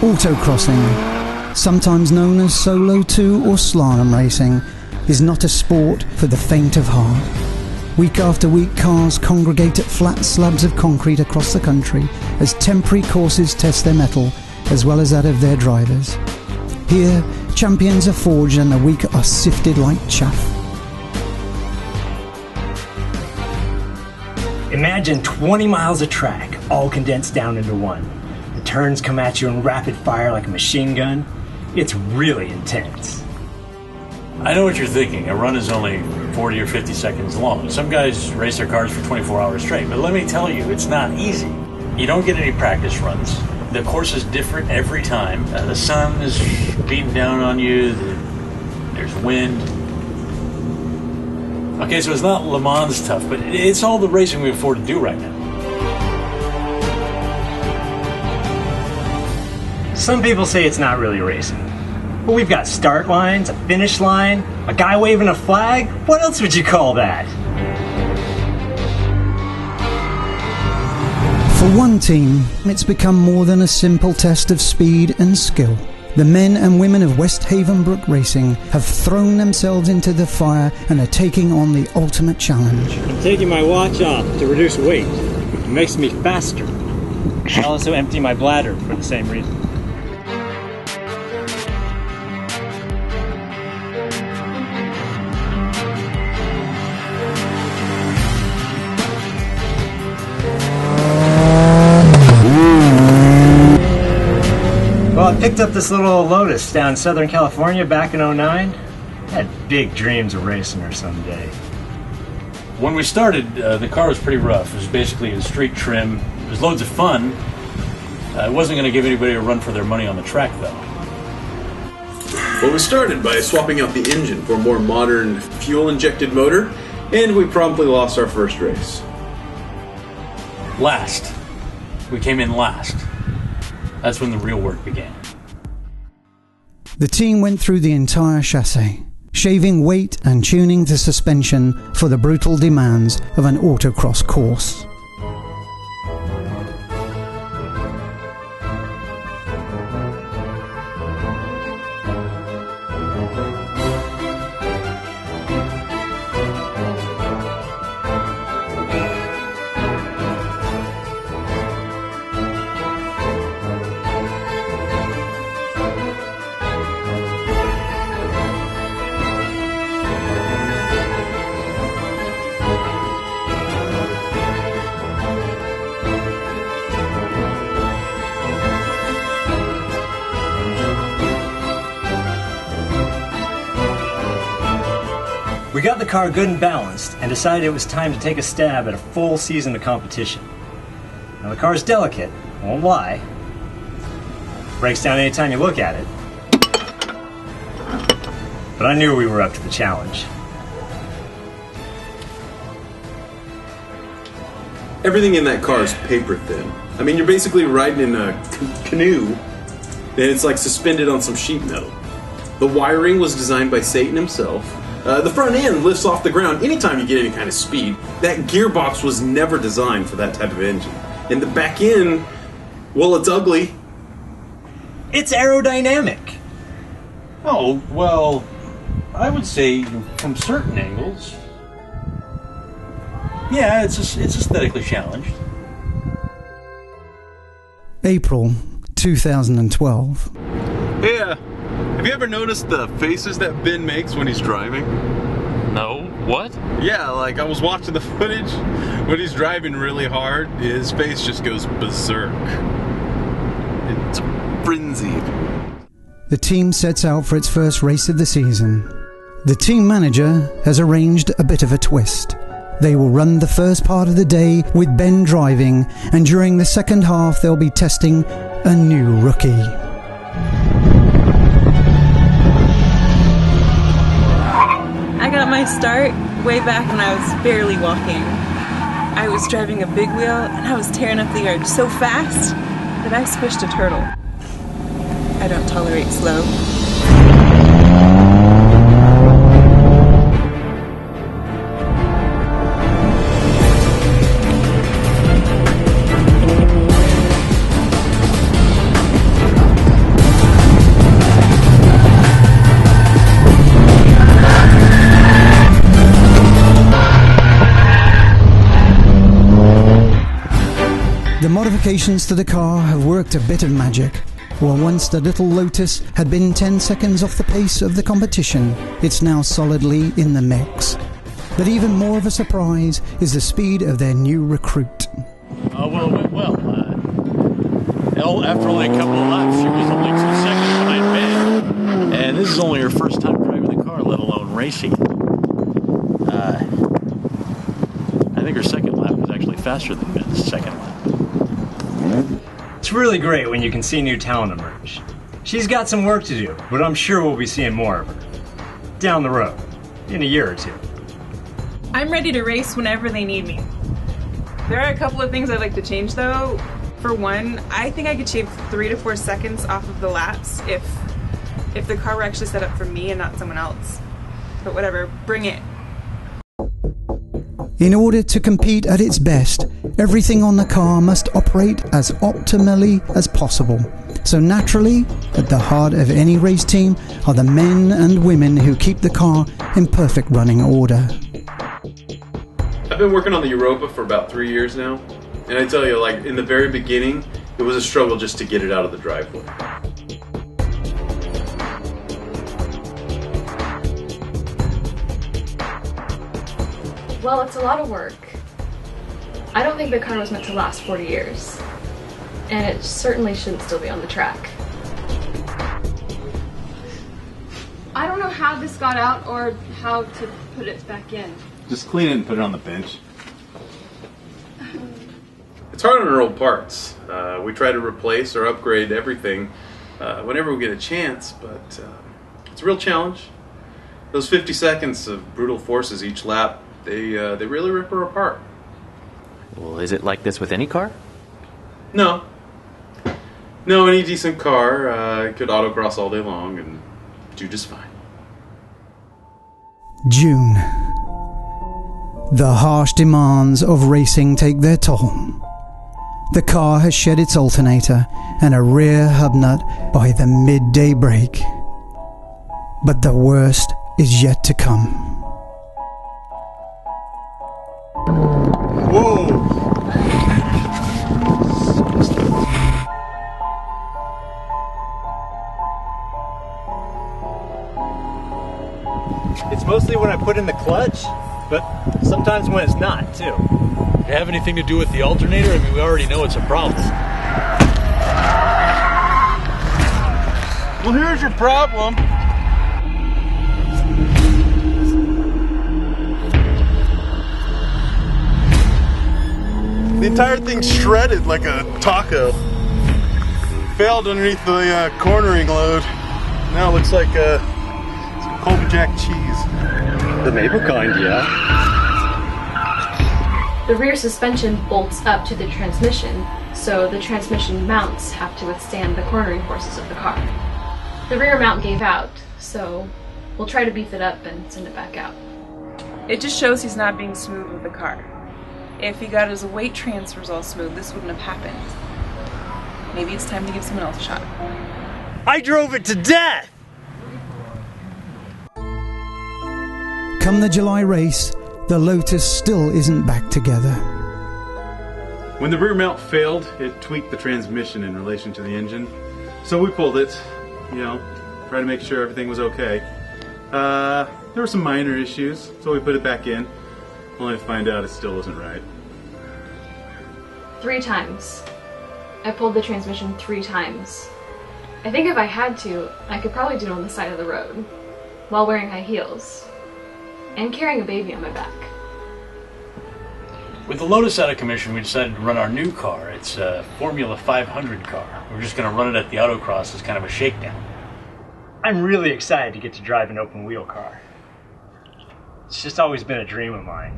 Autocrossing, sometimes known as solo 2 or slalom racing, is not a sport for the faint of heart. Week after week, cars congregate at flat slabs of concrete across the country as temporary courses test their mettle as well as that of their drivers. Here, champions are forged and the weak are sifted like chaff. Imagine 20 miles of track, all condensed down into one. The turns come at you in rapid fire like a machine gun. It's really intense. I know what you're thinking. A run is only 40 or 50 seconds long. Some guys race their cars for 24 hours straight, but let me tell you, it's not easy. You don't get any practice runs. The course is different every time. The sun is beating down on you. There's wind. Okay, so it's not Le Mans tough, but it's all the racing we afford to do right now. Some people say it's not really racing. But we've got start lines, a finish line, a guy waving a flag. What else would you call that? For one team, it's become more than a simple test of speed and skill. The men and women of Westhavenbrook Racing have thrown themselves into the fire and are taking on the ultimate challenge. I'm taking my watch off to reduce weight. It makes me faster. I also empty my bladder for the same reason. Well, I picked up this little Lotus down in Southern California back in '09. I had big dreams of racing her someday. When we started, the car was pretty rough. It was basically a street trim. It was loads of fun. It wasn't going to give anybody a run for their money on the track, though. Well, we started by swapping out the engine for a more modern fuel-injected motor, and we promptly lost our first race. Last. We came in last. That's when the real work began. The team went through the entire chassis, shaving weight and tuning the suspension for the brutal demands of an autocross course. We got the car good and balanced and decided it was time to take a stab at a full season of competition. Now the car's delicate, I won't lie. Breaks down anytime you look at it. But I knew we were up to the challenge. Everything in that car is paper thin. I mean, you're basically riding in a canoe, and it's like suspended on some sheet metal. The wiring was designed by Satan himself. The front end lifts off the ground anytime you get any kind of speed. That gearbox was never designed for that type of engine. And the back end, well, it's ugly. It's aerodynamic. Oh, well, I would say from certain angles, yeah, it's aesthetically challenged. April 2012. Yeah. Have you ever noticed the faces that Ben makes when he's driving? No. What? Yeah, like I was watching the footage. When he's driving really hard, his face just goes berserk. It's frenzied. The team sets out for its first race of the season. The team manager has arranged a bit of a twist. They will run the first part of the day with Ben driving, and during the second half they'll be testing a new rookie. I got my start way back when I was barely walking. I was driving a big wheel and I was tearing up the yard so fast that I squished a turtle. I don't tolerate slow. modifications to the car have worked a bit of magic. While once the little Lotus had been 10 seconds off the pace of the competition, it's now solidly in the mix. But even more of a surprise is the speed of their new recruit. Well, it went well. After only a couple of laps, she was only 2 seconds behind Ben. And this is only her first time driving the car, let alone racing. I think her second lap was actually faster than Ben's second lap. It's really great when you can see new talent emerge. She's got some work to do, but I'm sure we'll be seeing more of her. Down the road, in a year or two. I'm ready to race whenever they need me. There are a couple of things I'd like to change though. For one, I think I could shave 3 to 4 seconds off of the laps if the car were actually set up for me and not someone else. But whatever, bring it. In order to compete at its best, everything on the car must operate as optimally as possible. So naturally, at the heart of any race team are the men and women who keep the car in perfect running order. I've been working on the Europa for about 3 years now, and I tell you, like, in the very beginning, it was a struggle just to get it out of the driveway. Well, it's a lot of work. I don't think the car was meant to last 40 years, and it certainly shouldn't still be on the track. I don't know how this got out or how to put it back in. Just clean it and put it on the bench. It's hard on our old parts. We try to replace or upgrade everything whenever we get a chance, but it's a real challenge. Those 50 seconds of brutal forces each lap, they really rip her apart. Well, is it like this with any car? No, any decent car could autocross all day long and do just fine. June. The harsh demands of racing take their toll. The car has shed its alternator and a rear hub nut by the midday break. But the worst is yet to come. Whoa! It's mostly when I put in the clutch, but sometimes when it's not, too. Does it have anything to do with the alternator? I mean, we already know it's a problem. Well, here's your problem. The entire thing's shredded like a taco. Failed underneath the cornering load. Now it looks like some Colby Jack cheese. The maple kind, yeah. The rear suspension bolts up to the transmission, so the transmission mounts have to withstand the cornering forces of the car. The rear mount gave out, so we'll try to beef it up and send it back out. It just shows he's not being smooth with the car. If he got his weight transfers all smooth, this wouldn't have happened. Maybe it's time to give someone else a shot. I drove it to death! Come the July race, the Lotus still isn't back together. When the rear mount failed, it tweaked the transmission in relation to the engine. So we pulled it, try to make sure everything was okay. There were some minor issues, so we put it back in, only to find out it still wasn't right. 3 times. I pulled the transmission 3 times. I think if I had to, I could probably do it on the side of the road, while wearing high heels, and carrying a baby on my back. With the Lotus out of commission, we decided to run our new car. It's a Formula 500 car. We're just going to run it at the Autocross as kind of a shakedown. I'm really excited to get to drive an open-wheel car. It's just always been a dream of mine.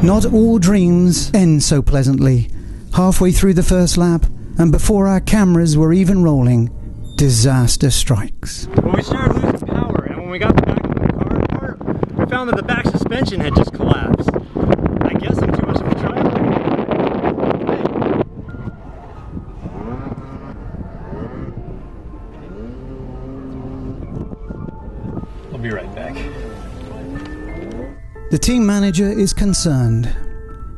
Not all dreams end so pleasantly. Halfway through the first lap, and before our cameras were even rolling, disaster strikes. Well, we started losing power, and when we got back to the car apart, we found that the back suspension had just collapsed. I guess I'm too much of a driver. I'll be right back. The team manager is concerned.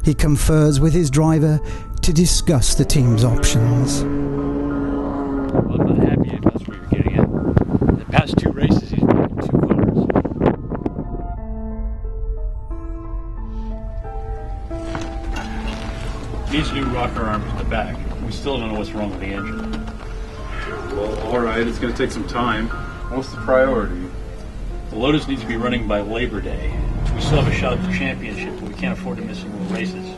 He confers with his driver to discuss the team's options. Well, I'm not happy if that's what you're getting at. The past 2 races, he's broken 2 cars. Needs new rocker arms in the back. We still don't know what's wrong with the engine. Well, alright, it's going to take some time. What's the priority? The Lotus needs to be running by Labor Day. We still have a shot at the championship, but we can't afford to miss any more races.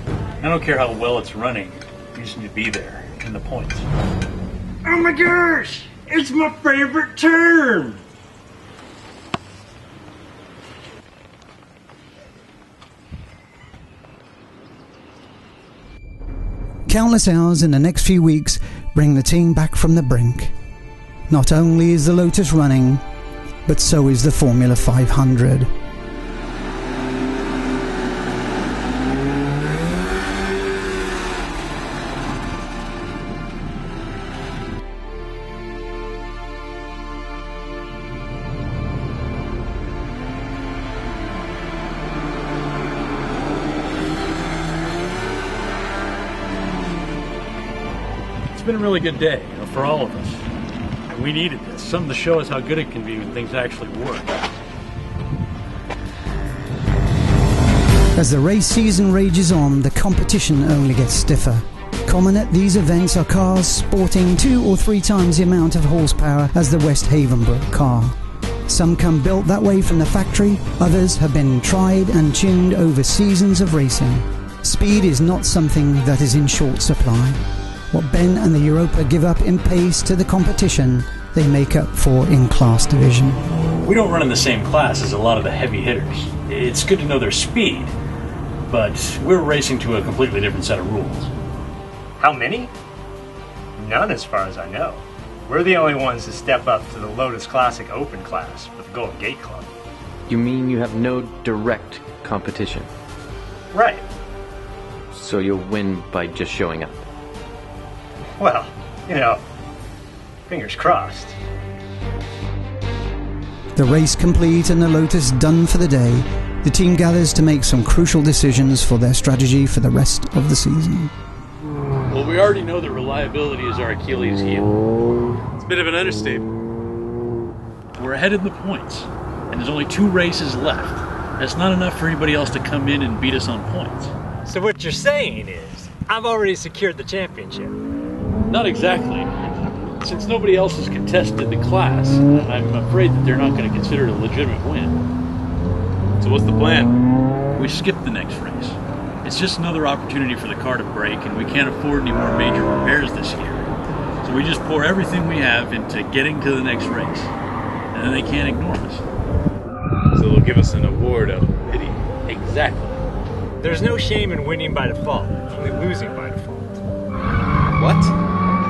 I don't care how well it's running. We just need to be there in the points. Oh my gosh! It's my favorite term! Countless hours in the next few weeks bring the team back from the brink. Not only is the Lotus running, but so is the Formula 500. It's been a really good day, for all of us. And we needed this, something to show us how good it can be when things actually work. As the race season rages on, the competition only gets stiffer. Common at these events are cars sporting 2 or 3 times the amount of horsepower as the Westhavenbrook car. Some come built that way from the factory, others have been tried and tuned over seasons of racing. Speed is not something that is in short supply. What Ben and the Europa give up in pace to the competition, they make up for in class division. We don't run in the same class as a lot of the heavy hitters. It's good to know their speed, but we're racing to a completely different set of rules. How many? None as far as I know. We're the only ones to step up to the Lotus Classic Open class with the Golden Gate Club. You mean you have no direct competition? Right. So you'll win by just showing up? Well, fingers crossed. The race complete and the Lotus done for the day, the team gathers to make some crucial decisions for their strategy for the rest of the season. Well, we already know that reliability is our Achilles heel. It's a bit of an understatement. We're ahead in the points, and there's only 2 races left. That's not enough for anybody else to come in and beat us on points. So what you're saying is, I've already secured the championship. Not exactly. Since nobody else has contested the class, I'm afraid that they're not going to consider it a legitimate win. So what's the plan? We skip the next race. It's just another opportunity for the car to break, and we can't afford any more major repairs this year. So we just pour everything we have into getting to the next race, and then they can't ignore us. So they'll give us an award out of pity. Exactly. There's no shame in winning by default, only losing by default. What?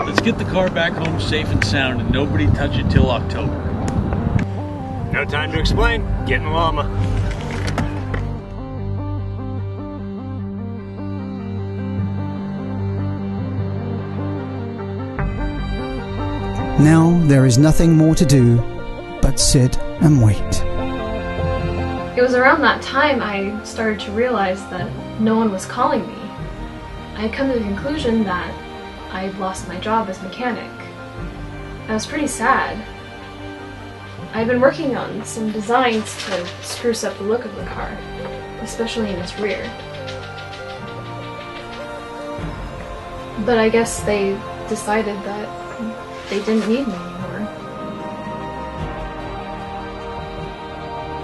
Let's get the car back home safe and sound, and nobody touch it till October. No time to explain. Get in the llama. Now there is nothing more to do but sit and wait. It was around that time I started to realize that no one was calling me. I had come to the conclusion that I'd lost my job as mechanic. I was pretty sad. I've been working on some designs to spruce up the look of the car, especially in its rear. But I guess they decided that they didn't need me anymore.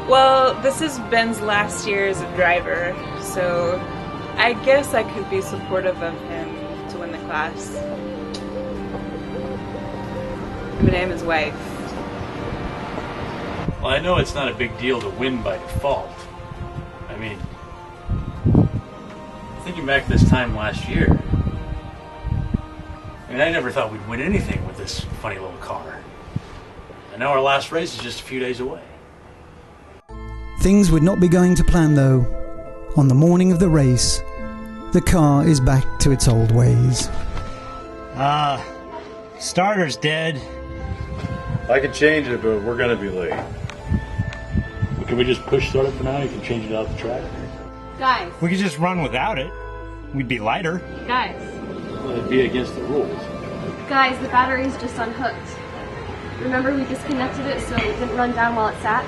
Well, this is Ben's last year as a driver, so I guess I could be supportive of him to win the class. I mean, I'm his wife. Well, I know it's not a big deal to win by default. I mean, thinking back this time last year, I never thought we'd win anything with this funny little car. And now our last race is just a few days away. Things would not be going to plan though. On the morning of the race, the car is back to its old ways. Starter's dead. I could change it, but we're gonna be late. Can we just push start it for now? You can change it out the track. Guys. We could just run without it. We'd be lighter. Guys. Well, it'd be against the rules. Guys, the battery's just unhooked. Remember we disconnected it so it didn't run down while it sat?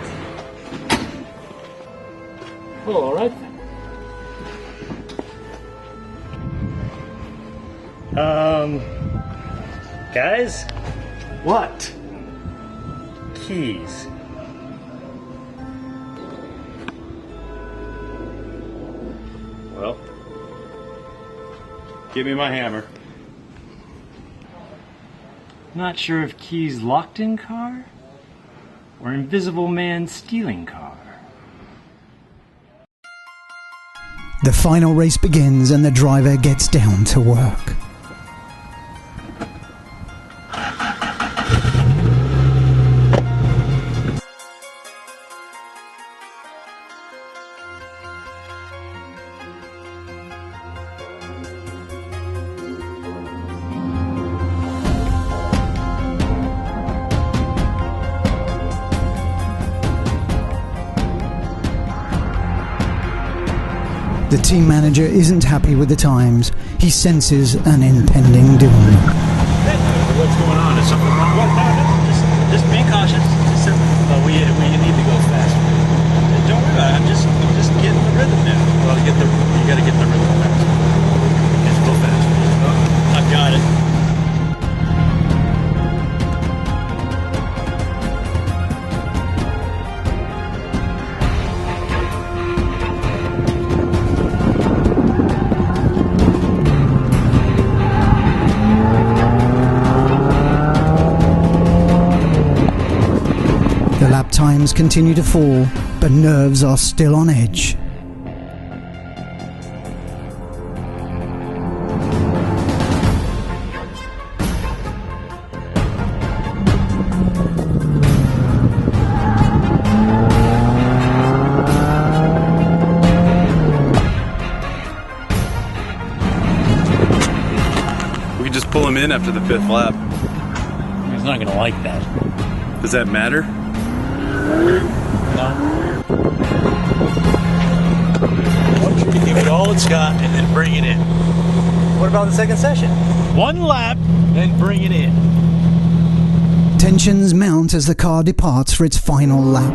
Well, all right then. Guys? What? Keys. Well, give me my hammer. Not sure if keys locked in car or invisible man stealing car. The final race begins and the driver gets down to work. The team manager isn't happy with the times. He senses an impending doom. What's going on? Is something wrong? Well, no, just be cautious. We need to go faster. Don't worry about it. I'm just getting the rhythm now. Well, you got to get the rhythm faster. Just go faster. I've got it. The lap times continue to fall, but nerves are still on edge. We can just pull him in after the 5th lap. He's not going to like that. Does that matter? No. I want you to give it all it's got and then bring it in. What about the second session? 1 lap, then bring it in. Tensions mount as the car departs for its final lap.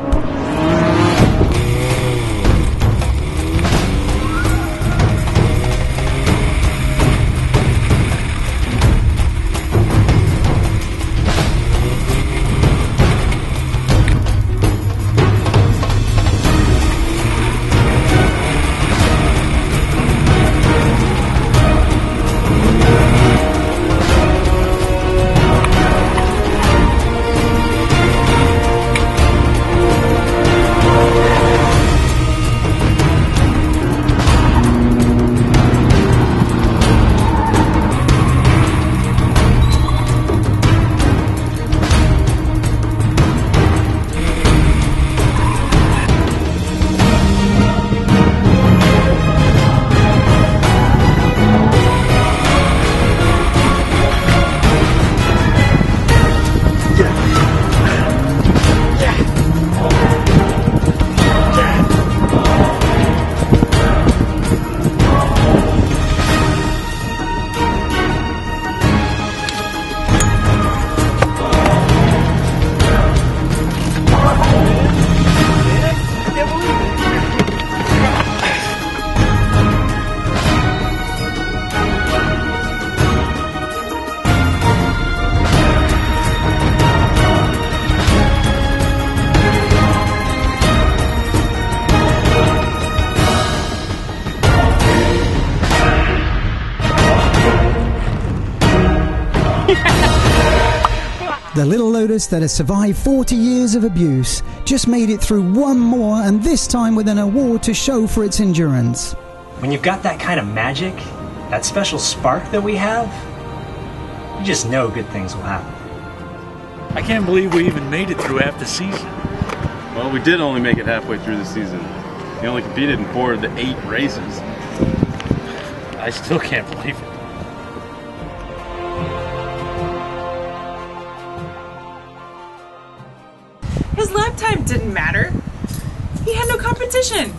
The little Lotus that has survived 40 years of abuse just made it through one more, and this time with an award to show for its endurance. When you've got that kind of magic, that special spark that we have, you just know good things will happen. I can't believe we even made it through half the season. Well, we did only make it halfway through the season. We only competed in 4 of the 8 races. I still can't believe it. His lap time didn't matter. He had no competition.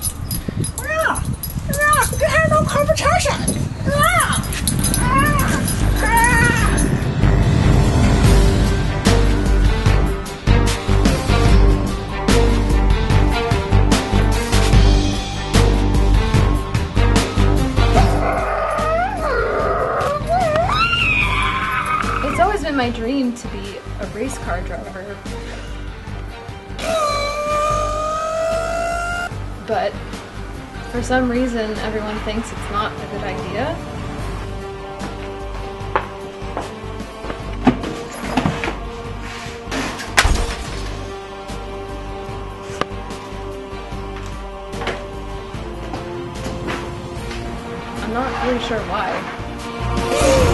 Yeah, he had no competition. my dream to be a race car driver. But for some reason, everyone thinks it's not a good idea. I'm not really sure why.